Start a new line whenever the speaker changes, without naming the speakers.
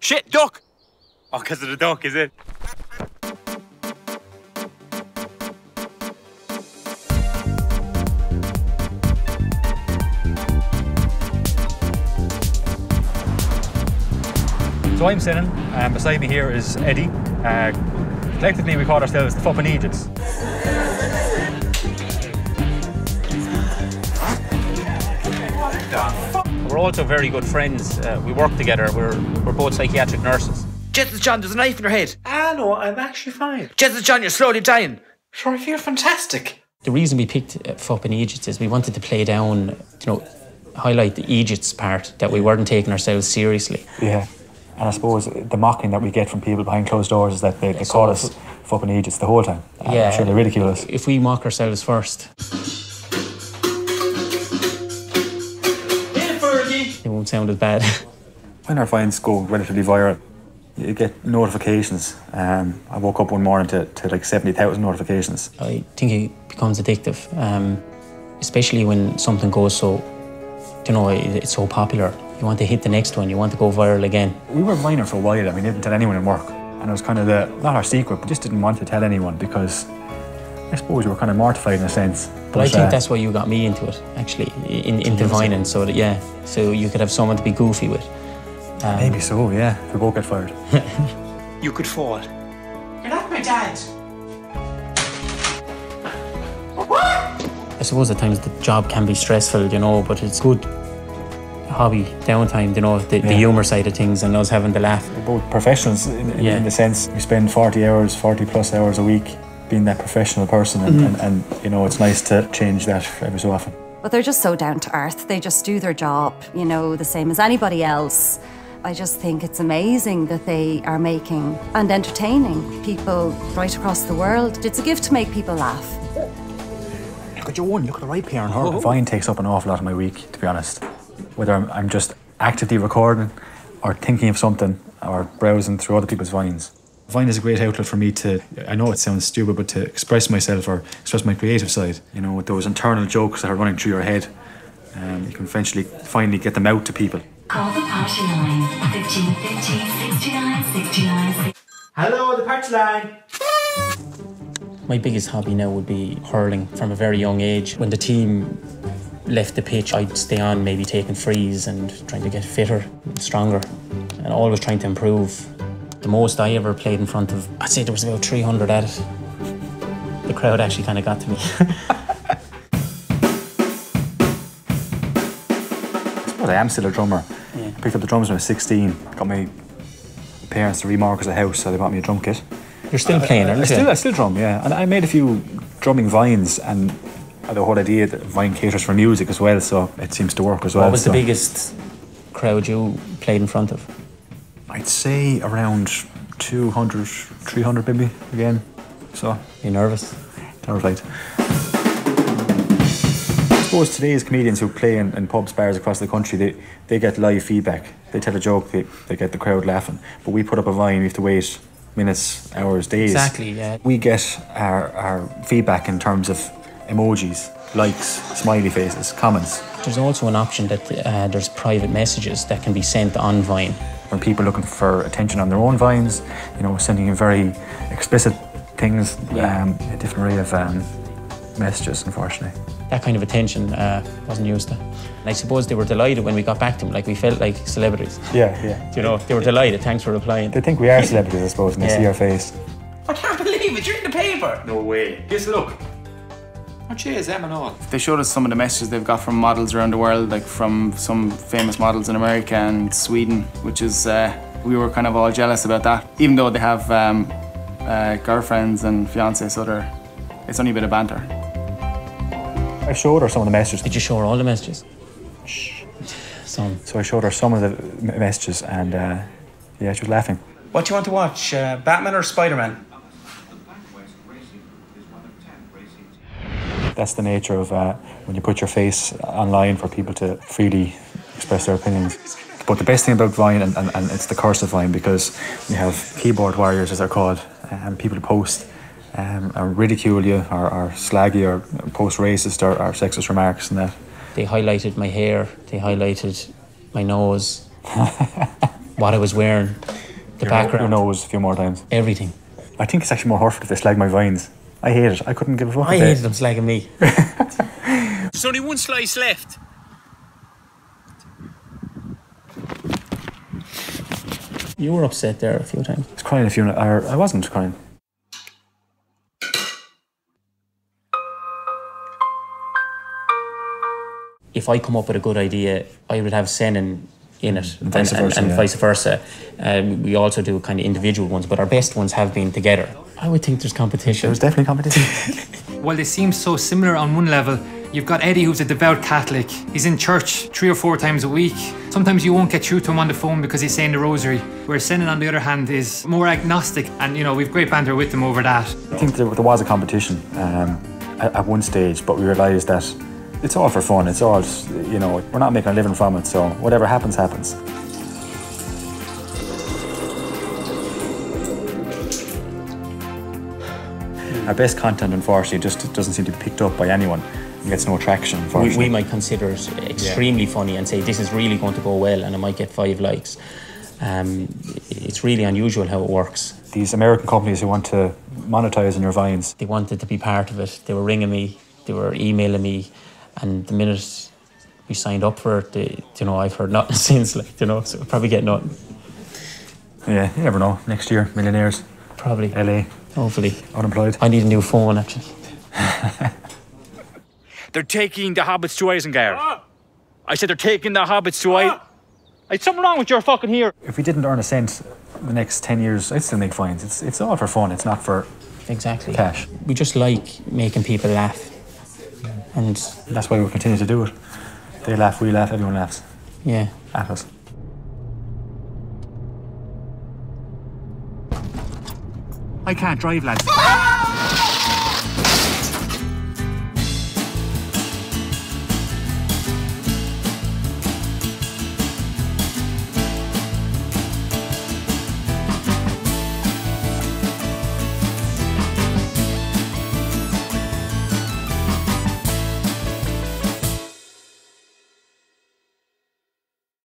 Shit, duck! Oh, because of the duck, is it?
So I'm Senan, and beside me here is Eddie. Collectively we call ourselves the Fucking Egypts. We're also very good friends. We work together. We're both psychiatric nurses.
Jesus John, there's a knife in your head.
Ah, no, I'm actually fine.
Jesus John, you're slowly dying.
Sure, I feel fantastic.
The reason we picked Fucking Egypts is we wanted to play down, highlight the Egypts part, that we weren't taking ourselves seriously.
Yeah, and I suppose the mocking that we get from people behind closed doors is that they call us Fucking Egypts the whole time.
Yeah,
I'm sure they ridicule us.
If we mock ourselves first, it won't sound as bad.
When our finds go relatively viral, you get notifications. I woke up one morning to like 70,000 notifications.
I think it becomes addictive, especially when something goes so, it's so popular. You want to hit the next one, you want to go viral again.
We were minor for a while, we didn't tell anyone in work. And it was kind of not our secret, but just didn't want to tell anyone because I suppose we were kind of mortified in a sense.
But I think that's why you got me into it, actually, into vining, so you could have someone to be goofy with.
Maybe so, yeah, if we both get fired.
You could fall. You're not my dad.
I suppose at times the job can be stressful, but it's good hobby, downtime, the humour side of things and us having to laugh.
We're both professionals in the sense we spend 40 plus hours a week being that professional person and it's nice to change that every so often.
But they're just so down to earth. They just do their job, the same as anybody else. I just think it's amazing that they are making and entertaining people right across the world. It's a gift to make people laugh.
Look at your one, look at the right pair on her. Vine takes up an awful lot of my week, to be honest. Whether I'm just actively recording or thinking of something or browsing through other people's Vines. Vine is a great outlet for me to, I know it sounds stupid, but to express myself or express my creative side. With those internal jokes that are running through your head, you can finally get them out to people.
Call the party line, 1550 69 69.
Hello, the party line.
My biggest hobby now would be hurling from a very young age. When the team left the pitch, I'd stay on, maybe taking frees and trying to get fitter, stronger, and always trying to improve. The most I ever played in front of, I'd say there was about 300 at it. The crowd actually kind of got to me.
I suppose I am still a drummer. Yeah. I picked up the drums when I was 16. Got my parents to remortgage the house, so they bought me a drum kit.
You're still playing, aren't you?
I still drum, yeah. And I made a few drumming vines, and the whole idea that Vine caters for music as well, so it seems to work as well.
What was the biggest crowd you played in front of?
I'd say around 200, 300 maybe, again. So.
You nervous?
Terrified. I suppose today's comedians who play in pubs, bars across the country, they get live feedback. They tell a joke, they get the crowd laughing. But we put up a Vine, we have to wait minutes, hours, days.
Exactly, yeah.
We get our feedback in terms of emojis, likes, smiley faces, comments.
There's also an option that there's private messages that can be sent on Vine.
When people are looking for attention on their own Vines, sending in very explicit things, a different array of messages, unfortunately.
That kind of attention wasn't used to. And I suppose they were delighted when we got back to them, we felt like celebrities.
Yeah.
They were delighted, thanks for replying.
They think we are celebrities, I suppose, when they see our face.
I can't believe it, you're in the paper.
No way.
Just look. Oh, cheers, them and all.
They showed us some of the messages they've got from models around the world, like from some famous models in America and Sweden, which is, we were kind of all jealous about that. Even though they have girlfriends and fiancés, so it's only a bit of banter.
I showed her some of the messages.
Did you show her all the messages?
Shh.
Some.
So I showed her some of the messages and she was laughing.
What do you want to watch, Batman or Spider-Man?
That's the nature of when you put your face online for people to freely express their opinions. But the best thing about Vine, and it's the curse of Vine, because you have keyboard warriors, as they're called, and people who post or ridicule you, or slag you, or post racist or sexist remarks and that.
They highlighted my hair, they highlighted my nose, what I was wearing. The background.
Your nose a few more times.
Everything.
I think it's actually more hurtful if they slag my vines. I hate it. I couldn't give a fuck.
I hated them slagging me.
There's only one slice left.
You were upset there a few times.
I was crying a few nights. I wasn't crying.
If I come up with a good idea, I would have Senan in it, and vice versa. We also do kind of individual ones, but our best ones have been together. I would think there's competition.
There's definitely competition.
While they seem so similar on one level, you've got Eddie, who's a devout Catholic. He's in church 3 or 4 times a week. Sometimes you won't get through to him on the phone because he's saying the rosary. Whereas Senan, on the other hand, is more agnostic, and you know, we've great banter with him over that.
I think there was a competition at one stage, but we realised that it's all for fun. It's all, you know, we're not making a living from it, so whatever happens, happens. Our best content, unfortunately, just doesn't seem to be picked up by anyone and gets no traction, unfortunately.
We might consider it extremely funny and say this is really going to go well and it might get 5 likes. It's really unusual how it works.
These American companies who want to monetize on your vines.
They wanted to be part of it. They were ringing me, they were emailing me, and the minute we signed up for it, you know, I've heard nothing since, like, you know, so we'll probably get nothing.
Yeah, you never know. Next year, millionaires.
Probably.
LA.
Hopefully.
Unemployed.
I need a new phone, actually.
They're taking the hobbits to Isengard. I said they're taking the hobbits to There's something wrong with your fucking ear.
If we didn't earn a cent in the next 10 years, I'd still make fines. It's all for fun. It's not for cash.
We just like making people laugh. And
that's why we continue to do it. They laugh, we laugh, everyone laughs.
Yeah.
At us.
I can't drive, lads.